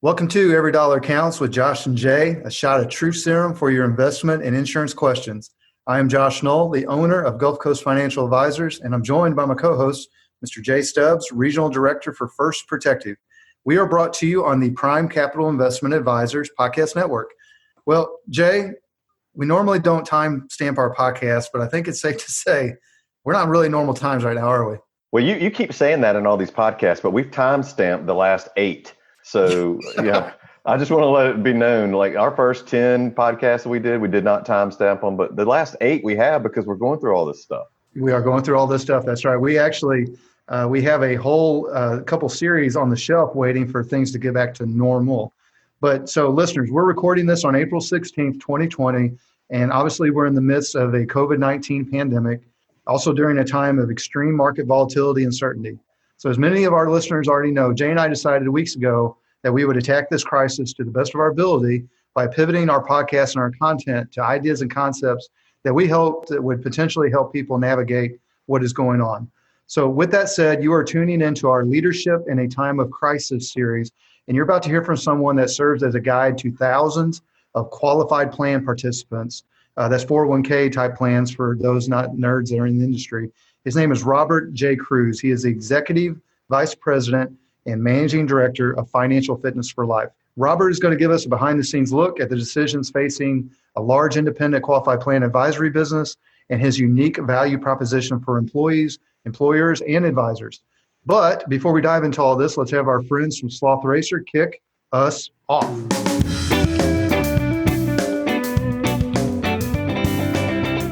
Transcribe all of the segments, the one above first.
Welcome to Every Dollar Counts with Josh and Jay, a shot of truth serum for your investment and insurance questions. I am Josh Knoll, the owner of Gulf Coast Financial Advisors, and I'm joined by my co-host, Mr. Jay Stubbs, Regional Director for First Protective. We are brought to you on the Prime Capital Investment Advisors Podcast Network. Well, Jay, we normally don't time stamp our podcast, but I think it's safe to say we're not really normal times right now, are we? Well, you keep saying that in all these podcasts, but we've time stamped the last 8. So, I just want to let it be known, like our first 10 podcasts that we did not timestamp them, but the last 8 we have because we're going through all this stuff. We are going through all this stuff. That's right. We actually, we have a whole couple series on the shelf waiting for things to get back to normal. But so listeners, we're recording this on April 16th, 2020. And obviously we're in the midst of a COVID-19 pandemic, also during a time of extreme market volatility and uncertainty. So as many of our listeners already know, Jay and I decided weeks ago that we would attack this crisis to the best of our ability by pivoting our podcast and our content to ideas and concepts that we hope that would potentially help people navigate what is going on. So with that said, you are tuning into our Leadership in a Time of Crisis series, and you're about to hear from someone that serves as a guide to thousands of qualified plan participants. That's 401k type plans for those not nerds that are in the industry. His name is Robert J. Cruz. He is the Executive Vice President and Managing Director of Financial Fitness for Life. Robert is going to give us a behind-the-scenes look at the decisions facing a large independent qualified plan advisory business and his unique value proposition for employees, employers, and advisors. But before we dive into all this, let's have our friends from Sloth Racer kick us off.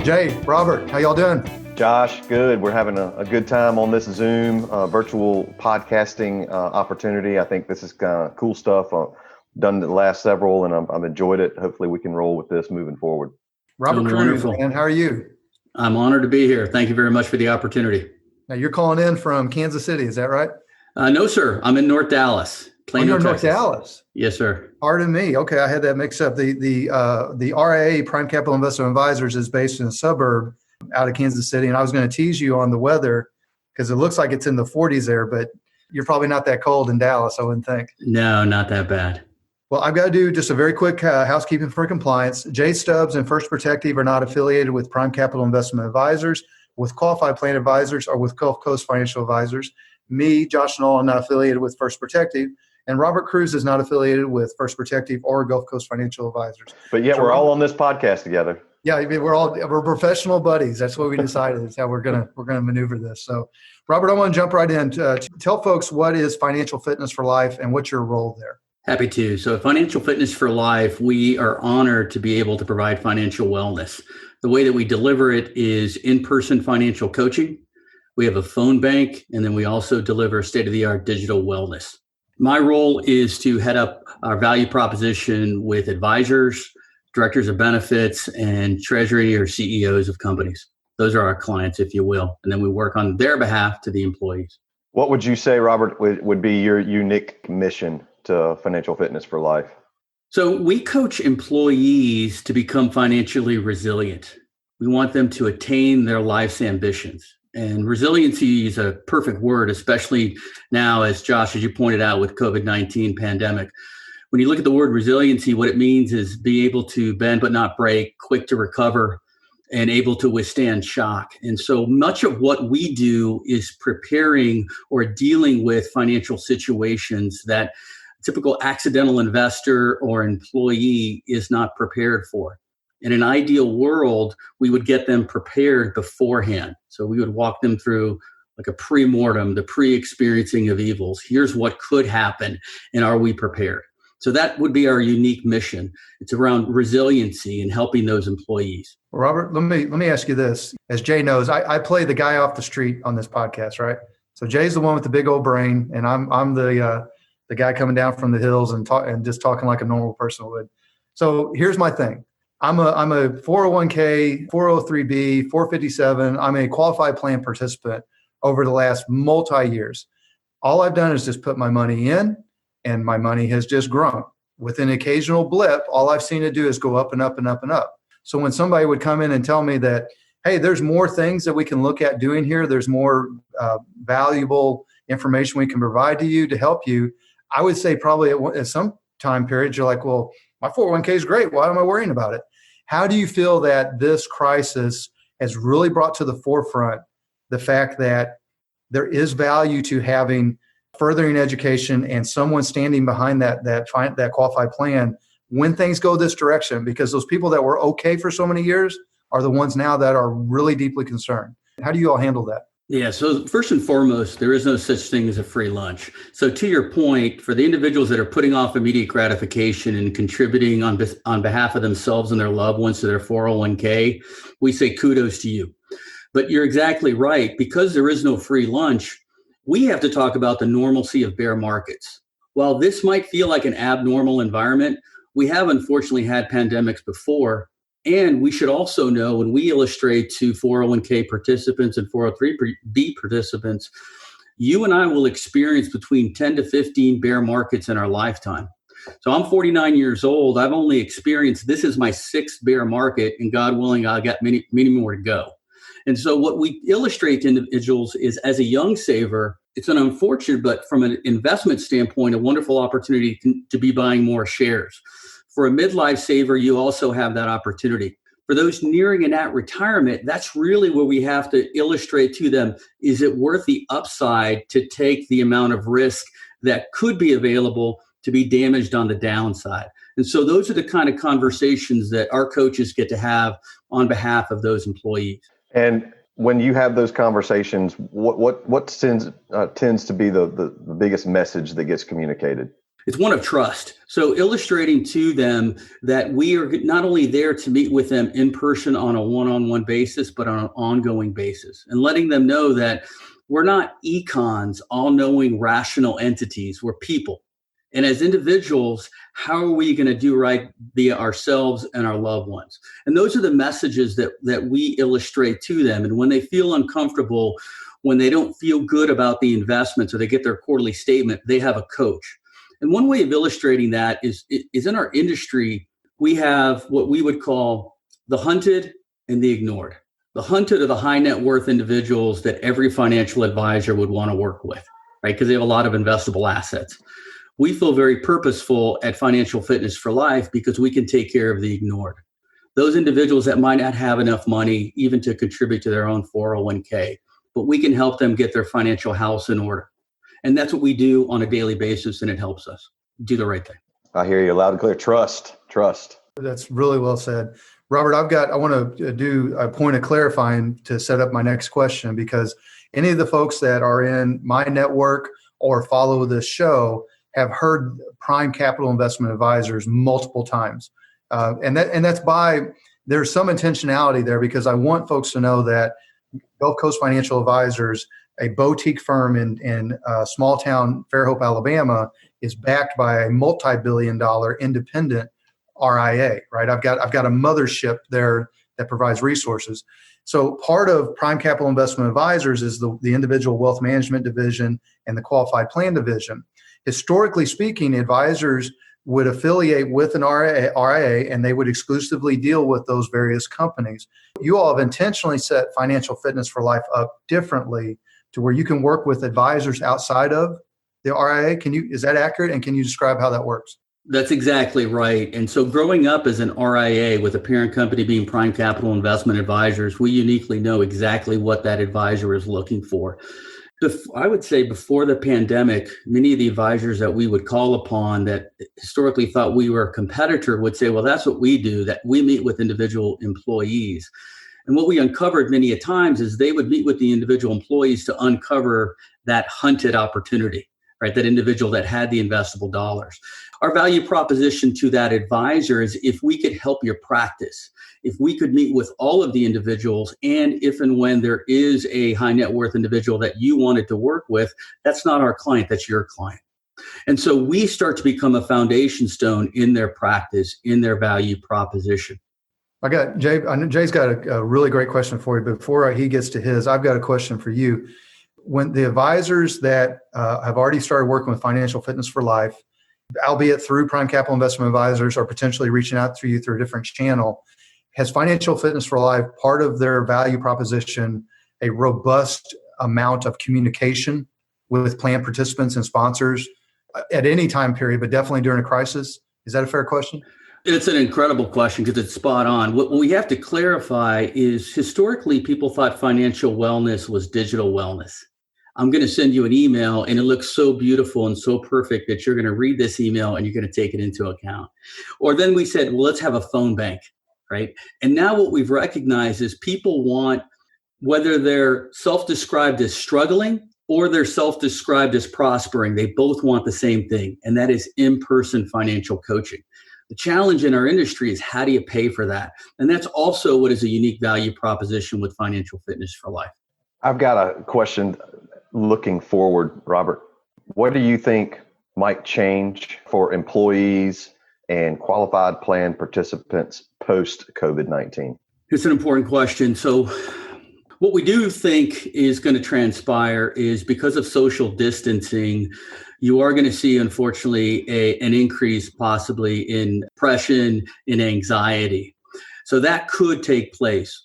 Jay, Robert, how y'all doing? Josh, good. We're having a good time on this Zoom virtual podcasting opportunity. I think this is kind of cool stuff. I've done the last several, and I've enjoyed it. Hopefully we can roll with this moving forward. Robert Cruz, man, how are you? I'm honored to be here. Thank you very much for the opportunity. Now, you're calling in from Kansas City, is that right? No, sir. I'm in North Dallas. You're in North Dallas? Yes, sir. Pardon me. Okay, I had that mixed up. The RIA, Prime Capital Investment Advisors, is based in a suburb out of Kansas City, and I was going to tease you on the weather because it looks like it's in the 40s there, but you're probably not that cold in Dallas, I wouldn't think. No, not that bad. Well, I've got to do just a very quick housekeeping for compliance. Jay Stubbs and First Protective are not affiliated with Prime Capital Investment Advisors, with Qualified Plan Advisors, or with Gulf Coast Financial Advisors. Me, Josh Knoll, I'm not affiliated with First Protective, and Robert Cruz is not affiliated with First Protective or Gulf Coast Financial Advisors. But yet we're all on this podcast together. Yeah, we're professional buddies. That's what we decided. It's how we're gonna maneuver this. So, Robert, I want to jump right in. Tell folks what is Financial Fitness for Life and what's your role there. Happy to. So, Financial Fitness for Life, we are honored to be able to provide financial wellness. The way that we deliver it is in-person financial coaching. We have a phone bank, and then we also deliver state-of-the-art digital wellness. My role is to head up our value proposition with advisors, directors of benefits, and treasury or CEOs of companies. Those are our clients, if you will. And then we work on their behalf to the employees. What would you say, Robert, would be your unique mission to Financial Fitness for Life? So we coach employees to become financially resilient. We want them to attain their life's ambitions. And resiliency is a perfect word, especially now, as Josh, as you pointed out, with COVID-19 pandemic. When you look at the word resiliency, what it means is be able to bend but not break, quick to recover, and able to withstand shock. And so much of what we do is preparing or dealing with financial situations that a typical accidental investor or employee is not prepared for. In an ideal world, we would get them prepared beforehand. So we would walk them through like a pre-mortem, the pre-experiencing of evils. Here's what could happen, and are we prepared? So that would be our unique mission. It's around resiliency and helping those employees. Well, Robert, let me ask you this. As Jay knows, I play the guy off the street on this podcast, right? So Jay's the one with the big old brain, and I'm the guy coming down from the hills and just talking like a normal person would. So here's my thing. I'm a 401k, 403b, 457. I'm a qualified plan participant over the last multi-years. All I've done is just put my money in, and my money has just grown. With an occasional blip, all I've seen it do is go up and up and up and up. So when somebody would come in and tell me that, hey, there's more things that we can look at doing here, there's more valuable information we can provide to you to help you, I would say probably at some time periods, you're like, well, my 401k is great. Why am I worrying about it? How do you feel that this crisis has really brought to the forefront the fact that there is value to having furthering education and someone standing behind that qualified plan when things go this direction? Because those people that were okay for so many years are the ones now that are really deeply concerned. How do you all handle that? Yeah, so first and foremost, there is no such thing as a free lunch. So to your point, for the individuals that are putting off immediate gratification and contributing on behalf of themselves and their loved ones to their 401k, we say kudos to you. But you're exactly right. Because there is no free lunch, we have to talk about the normalcy of bear markets. While this might feel like an abnormal environment, we have unfortunately had pandemics before. And we should also know, when we illustrate to 401k participants and 403b participants, you and I will experience between 10 to 15 bear markets in our lifetime. So I'm 49 years old. I've only experienced, this is my sixth bear market, and God willing, I've got many, many more to go. And so what we illustrate to individuals is, as a young saver, it's an unfortunate, but from an investment standpoint, a wonderful opportunity to be buying more shares. For a midlife saver, you also have that opportunity. For those nearing and at retirement, that's really where we have to illustrate to them, is it worth the upside to take the amount of risk that could be available to be damaged on the downside? And so those are the kind of conversations that our coaches get to have on behalf of those employees. And when you have those conversations, what tends to be the biggest message that gets communicated? It's one of trust. So illustrating to them that we are not only there to meet with them in person on a one-on-one basis, but on an ongoing basis, and letting them know that we're not econs, all-knowing rational entities. We're people. And as individuals, how are we going to do right via ourselves and our loved ones? And those are the messages that we illustrate to them. And when they feel uncomfortable, when they don't feel good about the investments, or they get their quarterly statement, they have a coach. And one way of illustrating that is in our industry, we have what we would call the hunted and the ignored. The hunted are the high net worth individuals that every financial advisor would want to work with, right? Because they have a lot of investable assets. We feel very purposeful at Financial Fitness for Life because we can take care of the ignored. Those individuals that might not have enough money even to contribute to their own 401k, but we can help them get their financial house in order. And that's what we do on a daily basis, and it helps us do the right thing. I hear you loud and clear. Trust. That's really well said. Robert, I want to do a point of clarifying to set up my next question, because any of the folks that are in my network or follow this show have heard Prime Capital Investment Advisors multiple times. And that's by, there's some intentionality there, because I want folks to know that Gulf Coast Financial Advisors, a boutique firm in small town Fairhope, Alabama, is backed by a multi-billion-dollar independent RIA, right? I've got a mothership there that provides resources. So part of Prime Capital Investment Advisors is the individual wealth management division and the qualified plan division. Historically speaking, advisors would affiliate with an RIA, and they would exclusively deal with those various companies. You all have intentionally set Financial Fitness for Life up differently to where you can work with advisors outside of the RIA. Is that accurate? And can you describe how that works? That's exactly right. And so growing up as an RIA with a parent company being Prime Capital Investment Advisors, we uniquely know exactly what that advisor is looking for. I would say before the pandemic, many of the advisors that we would call upon that historically thought we were a competitor would say, well, that's what we do, that we meet with individual employees. And what we uncovered many a times is they would meet with the individual employees to uncover that hunted opportunity, right? That individual that had the investable dollars. Our value proposition to that advisor is, if we could help your practice, if we could meet with all of the individuals, and if and when there is a high net worth individual that you wanted to work with, that's not our client, that's your client. And so we start to become a foundation stone in their practice, in their value proposition. I know Jay's got a really great question for you. But before he gets to his, I've got a question for you. When the advisors that have already started working with Financial Fitness for Life, albeit through Prime Capital Investment Advisors, or potentially reaching out to you through a different channel, has Financial Fitness for Life, part of their value proposition, a robust amount of communication with plan participants and sponsors at any time period, but definitely during a crisis? Is that a fair question? It's an incredible question because it's spot on. What we have to clarify is historically people thought financial wellness was digital wellness. I'm going to send you an email and it looks so beautiful and so perfect that you're going to read this email and you're going to take it into account. Or then we said, well, let's have a phone bank, right? And now what we've recognized is people want, whether they're self-described as struggling or they're self-described as prospering, they both want the same thing, and that is in-person financial coaching. The challenge in our industry is how do you pay for that? And that's also what is a unique value proposition with Financial Fitness for Life. I've got a question looking forward, Robert. What do you think might change for employees and qualified plan participants post-COVID-19? It's an important question. So what we do think is going to transpire is because of social distancing, you are going to see, unfortunately, an increase possibly in depression, in anxiety. So that could take place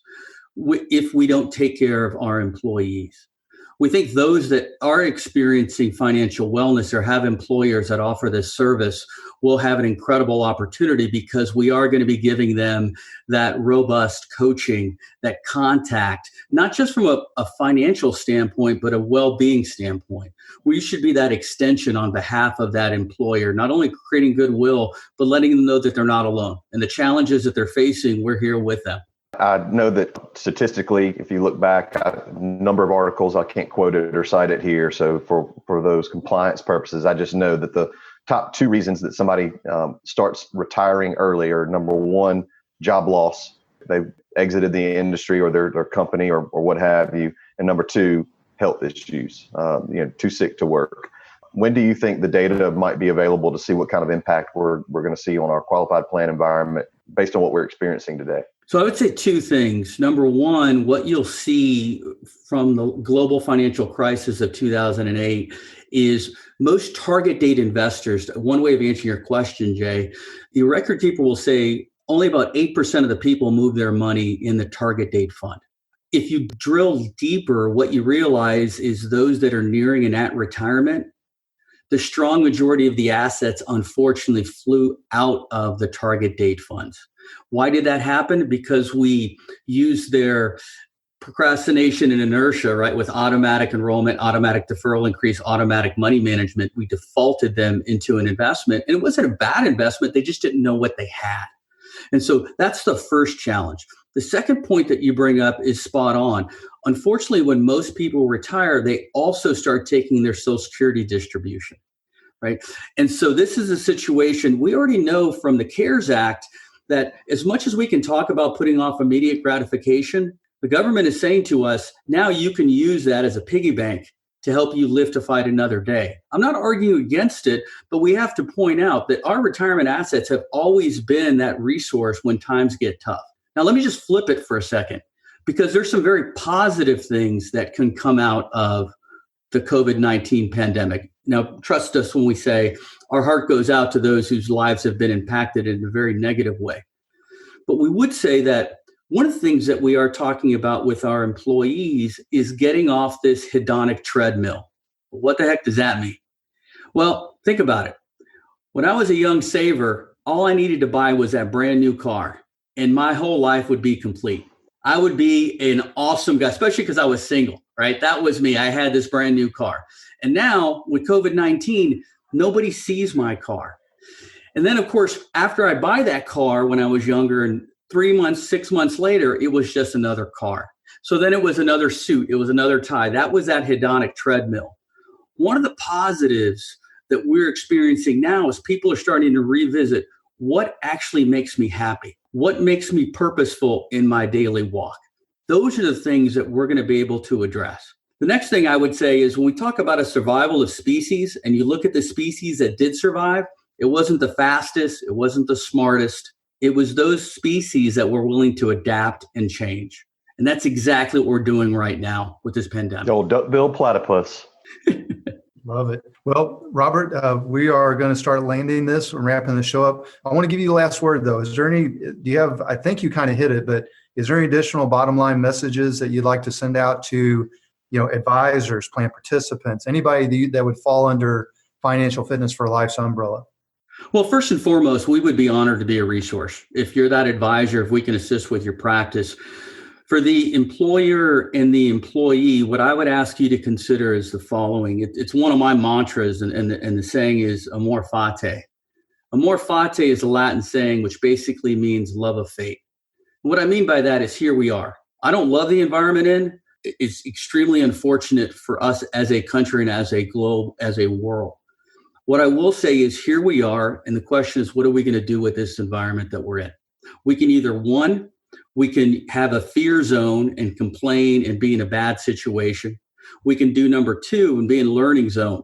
if we don't take care of our employees. We think those that are experiencing financial wellness or have employers that offer this service will have an incredible opportunity because we are going to be giving them that robust coaching, that contact, not just from a financial standpoint, but a well-being standpoint. We should be that extension on behalf of that employer, not only creating goodwill, but letting them know that they're not alone. And the challenges that they're facing, we're here with them. I know that statistically, if you look back, a number of articles, I can't quote it or cite it here. So for those compliance purposes, I just know that the top two reasons that somebody starts retiring early are, number one, job loss. They've exited the industry or their company or what have you. And number two, health issues, too sick to work. When do you think the data might be available to see what kind of impact we're going to see on our qualified plan environment based on what we're experiencing today? So I would say two things. Number one, what you'll see from the global financial crisis of 2008 is most target date investors. One way of answering your question, Jay, the record keeper will say only about 8% of the people move their money in the target date fund. If you drill deeper, what you realize is those that are nearing and at retirement, the strong majority of the assets unfortunately flew out of the target date funds. Why did that happen? Because we used their procrastination and inertia, right, with automatic enrollment, automatic deferral increase, automatic money management. We defaulted them into an investment. And it wasn't a bad investment. They just didn't know what they had. And so that's the first challenge. The second point that you bring up is spot on. Unfortunately, when most people retire, they also start taking their Social Security distribution, right? And so this is a situation we already know from the CARES Act that as much as we can talk about putting off immediate gratification, the government is saying to us, now you can use that as a piggy bank to help you live to fight another day. I'm not arguing against it, but we have to point out that our retirement assets have always been that resource when times get tough. Now, let me just flip it for a second, because there's some very positive things that can come out of the COVID-19 pandemic. Now, trust us when we say our heart goes out to those whose lives have been impacted in a very negative way. But we would say that one of the things that we are talking about with our employees is getting off this hedonic treadmill. What the heck does that mean? Well, think about it. When I was a young saver, all I needed to buy was that brand new car, and my whole life would be complete. I would be an awesome guy, especially because I was single, right? That was me. I had this brand new car. And now with COVID-19, nobody sees my car. And then, of course, after I buy that car when I was younger, and 3 months, 6 months later, it was just another car. So then it was another suit. It was another tie. That was that hedonic treadmill. One of the positives that we're experiencing now is people are starting to revisit what actually makes me happy. What makes me purposeful in my daily walk? Those are the things that we're going to be able to address. The next thing I would say is when we talk about a survival of species and you look at the species that did survive, it wasn't the fastest, it wasn't the smartest. It was those species that were willing to adapt and change. And that's exactly what we're doing right now with this pandemic. Old duck-billed platypus. Love it. Well, Robert, we are going to start landing this and wrapping the show up. I want to give you the last word, though. Is there any, do you have, I think you kind of hit it, but is there any additional bottom line messages that you'd like to send out to, advisors, plan participants, anybody that would fall under Financial Fitness for Life's umbrella? Well, first and foremost, we would be honored to be a resource. If you're that advisor, if we can assist with your practice. For the employer and the employee, what I would ask you to consider is the following. It's one of my mantras, and the saying is amor fati. Amor fati is a Latin saying which basically means love of fate. What I mean by that is here we are. I don't love the environment in. It's extremely unfortunate for us as a country and as a globe, as a world. What I will say is here we are, and the question is, what are we going to do with this environment that we're in? We can either, one, we can have a fear zone and complain and be in a bad situation. We can do number two and be in a learning zone.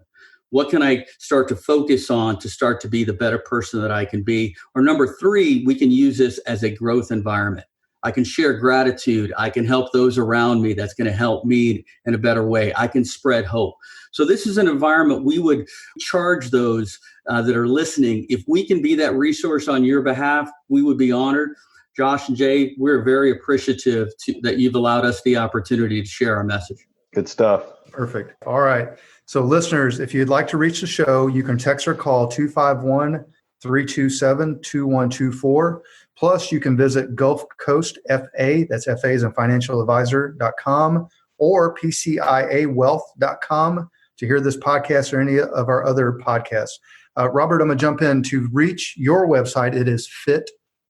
What can I start to focus on to start to be the better person that I can be? Or number three, we can use this as a growth environment. I can share gratitude. I can help those around me. That's going to help me in a better way. I can spread hope. So this is an environment we would charge those that are listening. If we can be that resource on your behalf, we would be honored. Josh and Jay, we're very appreciative that you've allowed us the opportunity to share our message. Good stuff. Perfect. All right. So listeners, if you'd like to reach the show, you can text or call 251-327-2124. Plus, you can visit Gulf Coast FA, that's FA as in financialadvisor.com, or PCIAwealth.com to hear this podcast or any of our other podcasts. Robert, I'm going to jump in. To reach your website, it is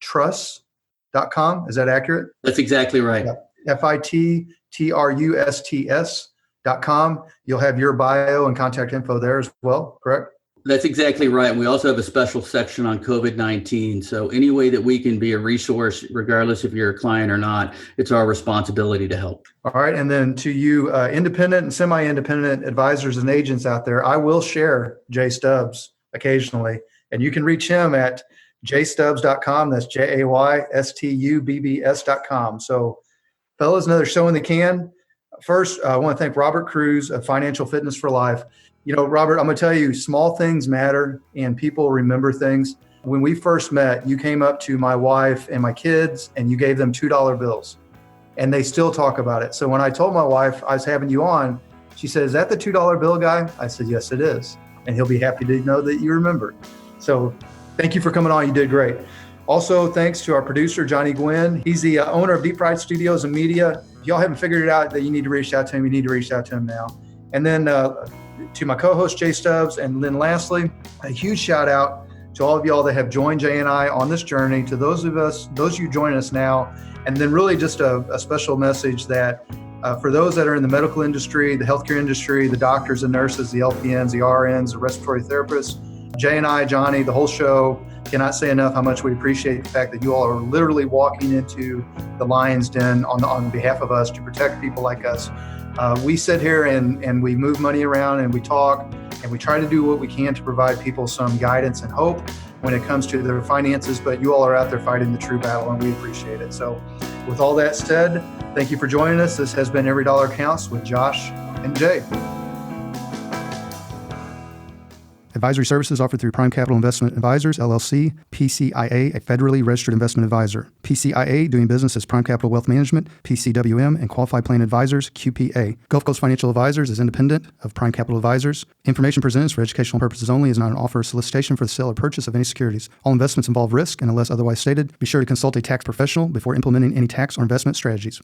fittrust.com. Is that accurate? That's exactly right. Yeah. FITTRUSTS.com. You'll have your bio and contact info there as well, correct? That's exactly right. And we also have a special section on COVID-19. So any way that we can be a resource, regardless if you're a client or not, it's our responsibility to help. All right. And then to you independent and semi-independent advisors and agents out there, I will share Jay Stubbs occasionally. And you can reach him at jstubbs.com. That's JAYSTUBBS.com. So fellas, another show in the can. First, I want to thank Robert Cruz of Financial Fitness for Life. You know, Robert, I'm going to tell you, small things matter and people remember things. When we first met, you came up to my wife and my kids and you gave them $2 bills and they still talk about it. So when I told my wife I was having you on, she said, "Is that the $2 bill guy?" I said, "Yes, it is." And he'll be happy to know that you remembered. So thank you for coming on. You did great. Also, thanks to our producer, Johnny Gwynn. He's the owner of Deep Fried Studios and Media. If y'all haven't figured it out that you need to reach out to him, you need to reach out to him now. And then to my co-host, Jay Stubbs. And then lastly, a huge shout out to all of y'all that have joined Jay and I on this journey, to those of you joining us now. And then really just a special message that for those that are in the medical industry, the healthcare industry, the doctors and nurses, the LPNs, the RNs, the respiratory therapists, Jay and I, Johnny, the whole show, cannot say enough how much we appreciate the fact that you all are literally walking into the lion's den on behalf of us to protect people like us. We sit here and we move money around and we talk and we try to do what we can to provide people some guidance and hope when it comes to their finances, but you all are out there fighting the true battle and we appreciate it. So with all that said, thank you for joining us. This has been Every Dollar Counts with Josh and Jay. Advisory services offered through Prime Capital Investment Advisors, LLC, PCIA, a federally registered investment advisor. PCIA, doing business as Prime Capital Wealth Management, PCWM, and Qualified Plan Advisors, QPA. Gulf Coast Financial Advisors is independent of Prime Capital Advisors. Information presented is for educational purposes only, is not an offer or solicitation for the sale or purchase of any securities. All investments involve risk, and unless otherwise stated, be sure to consult a tax professional before implementing any tax or investment strategies.